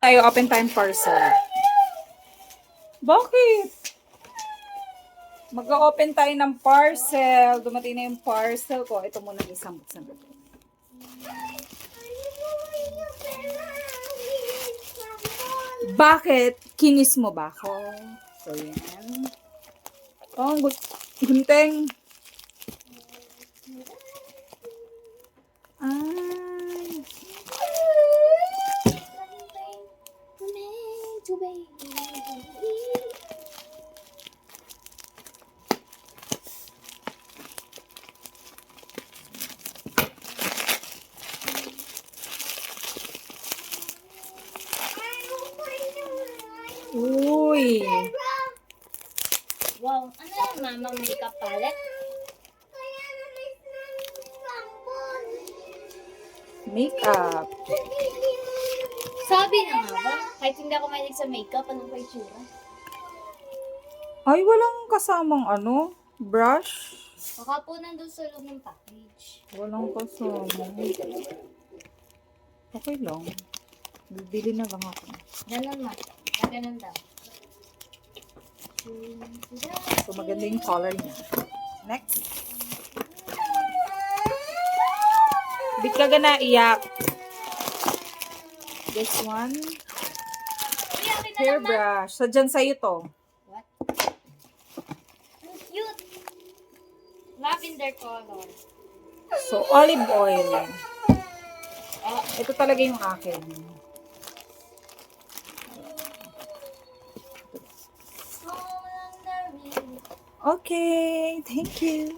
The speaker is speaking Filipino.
tayo, open time parcel. Bakit? Mag-open tayo ng parcel. Dumating na yung parcel ko. Ito muna isang buksan ko. Bakit? Kinis mo ba ako? So, yan. Oh, gunting. Ay. Uy. Wow, ano yung mama makeup palette? Makeup. Sabi na nga ba? Kahit hindi ako mahilig sa makeup, anong pa itsura? Ay, walang kasamang ano? Brush? Baka po nandun sa loob ng package. Walang kasama. Okay lang. Bibili na lang ako. Ganun ma. Ganun daw. So, maganda yung color niya. Next. Bit ka gana iyak. This one. Hairbrush. Sadyan sa'yo to. What? Ang cute! Lavender color. So, olive oil. Ito talaga yung akin. Okay. Thank you.